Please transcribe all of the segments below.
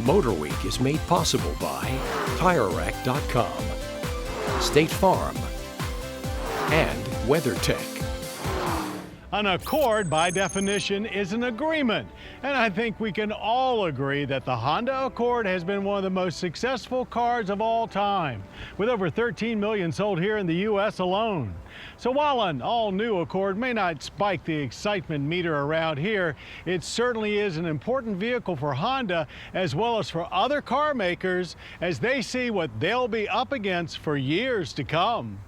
MotorWeek is made possible by TireRack.com, State Farm, and WeatherTech. An accord, by definition, is an agreement, and I think we can all agree that the Honda Accord has been one of the most successful cars of all time, with over 13 million sold here in the U.S. alone. So while an all-new Accord may not spike the excitement meter around here, it certainly is an important vehicle for Honda as well as for other car makers as they see what they'll be up against for years to come.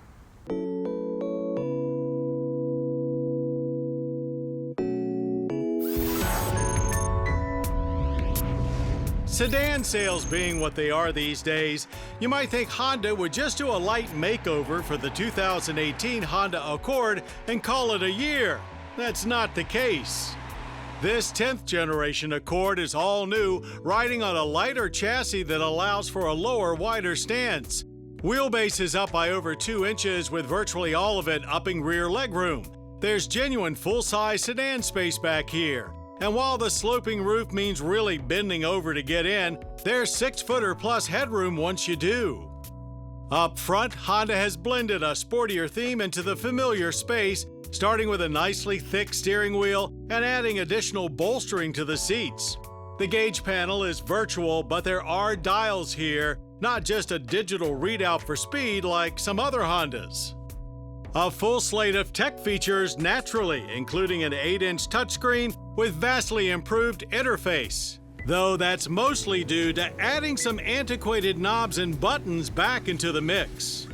Sedan sales being what they are these days, you might think Honda would just do a light makeover for the 2018 Honda Accord and call it a year. That's not the case. This 10th generation Accord is all new, riding on a lighter chassis that allows for a lower, wider stance. Wheelbase is up by over 2 inches, with virtually all of it upping rear legroom. There's genuine full-size sedan space back here. And while the sloping roof means really bending over to get in, there's 6-footer plus headroom once you do. Up front, Honda has blended a sportier theme into the familiar space, starting with a nicely thick steering wheel and adding additional bolstering to the seats. The gauge panel is virtual, but there are dials here, not just a digital readout for speed like some other Hondas. A full slate of tech features naturally, including an 8-inch touchscreen with vastly improved interface, though that's mostly due to adding some antiquated knobs and buttons back into the mix.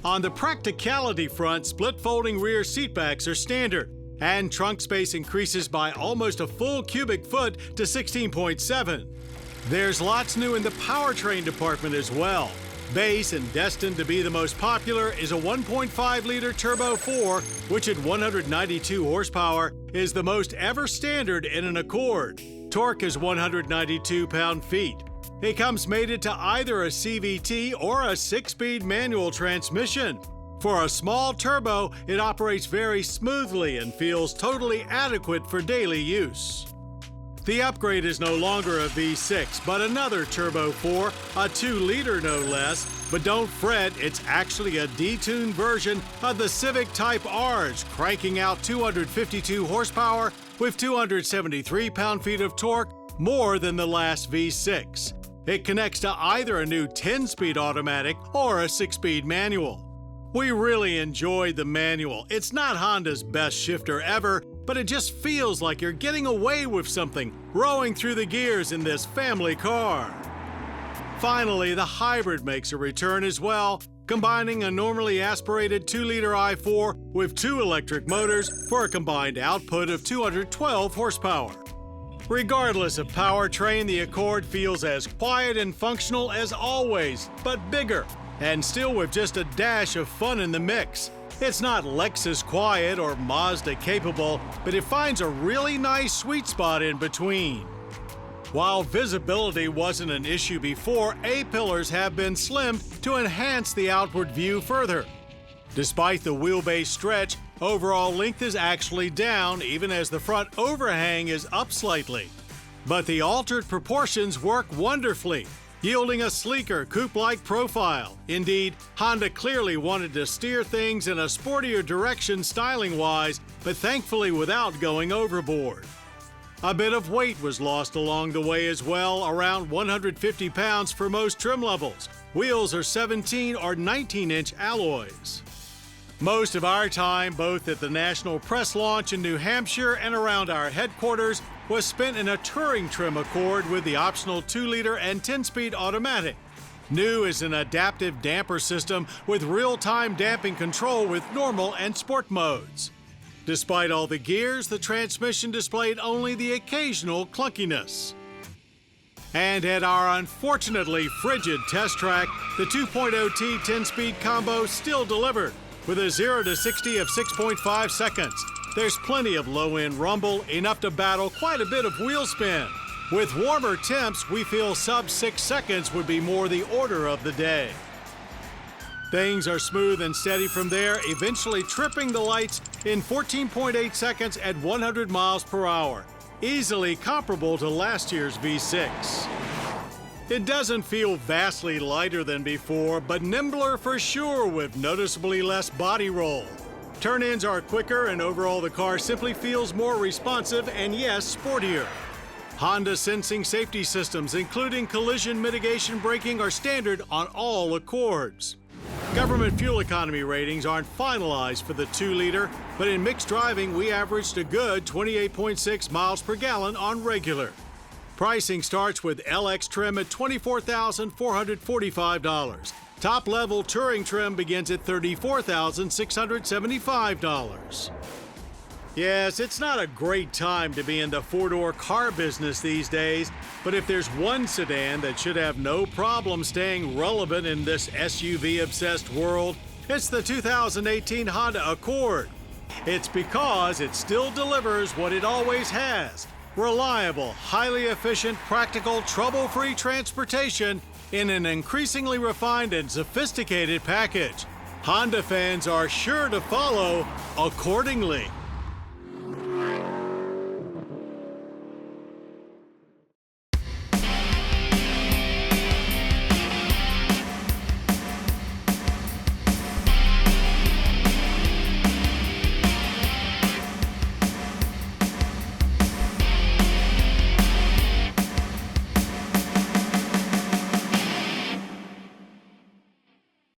On the practicality front, split-folding rear seatbacks are standard, and trunk space increases by almost a full cubic foot to 16.7. There's lots new in the powertrain department as well. Base and destined to be the most popular is a 1.5-liter Turbo 4, which at 192 horsepower is the most ever standard in an Accord. Torque is 192 pound-feet. It comes mated to either a CVT or a 6-speed manual transmission. For a small turbo, it operates very smoothly and feels totally adequate for daily use. The upgrade is no longer a V6, but another Turbo 4, a 2-liter no less. But don't fret, it's actually a detuned version of the Civic Type R's, cranking out 252 horsepower with 273 pound-feet of torque, more than the last V6. It connects to either a new 10-speed automatic or a 6-speed manual. We really enjoyed the manual. It's not Honda's best shifter ever, but it just feels like you're getting away with something, rowing through the gears in this family car. Finally, the hybrid makes a return as well, combining a normally aspirated 2-liter i4 with 2 electric motors for a combined output of 212 horsepower. Regardless of powertrain, the Accord feels as quiet and functional as always, but bigger, and still with just a dash of fun in the mix. It's not Lexus quiet or Mazda capable, but it finds a really nice sweet spot in between. While visibility wasn't an issue before, A-pillars have been slimmed to enhance the outward view further. Despite the wheelbase stretch, overall length is actually down, even as the front overhang is up slightly. But the altered proportions work wonderfully, yielding a sleeker, coupe-like profile. Indeed, Honda clearly wanted to steer things in a sportier direction styling-wise, but thankfully without going overboard. A bit of weight was lost along the way as well, around 150 pounds for most trim levels. Wheels are 17 or 19-inch alloys. Most of our time, both at the National Press Launch in New Hampshire and around our headquarters, was spent in a touring trim Accord with the optional 2-liter and 10-speed automatic. New is an adaptive damper system with real-time damping control with normal and sport modes. Despite all the gears, the transmission displayed only the occasional clunkiness. And at our unfortunately frigid test track, the 2.0T 10-speed combo still delivered, with a 0 to 60 of 6.5 seconds. There's plenty of low-end rumble, enough to battle quite a bit of wheel spin. With warmer temps, we feel sub-6 seconds would be more the order of the day. Things are smooth and steady from there, eventually tripping the lights in 14.8 seconds at 100 miles per hour, easily comparable to last year's V6. It doesn't feel vastly lighter than before, but nimbler for sure with noticeably less body roll. Turn-ins are quicker and overall the car simply feels more responsive and yes, sportier. Honda sensing safety systems, including collision mitigation braking, are standard on all Accords. Government fuel economy ratings aren't finalized for the 2-liter, but in mixed driving, we averaged a good 28.6 miles per gallon on regular. Pricing starts with LX trim at $24,445. Top-level Touring trim begins at $34,675. Yes, it's not a great time to be in the four-door car business these days, but if there's one sedan that should have no problem staying relevant in this SUV-obsessed world, it's the 2018 Honda Accord. It's because it still delivers what it always has: reliable, highly efficient, practical, trouble-free transportation in an increasingly refined and sophisticated package. Honda fans are sure to follow accordingly.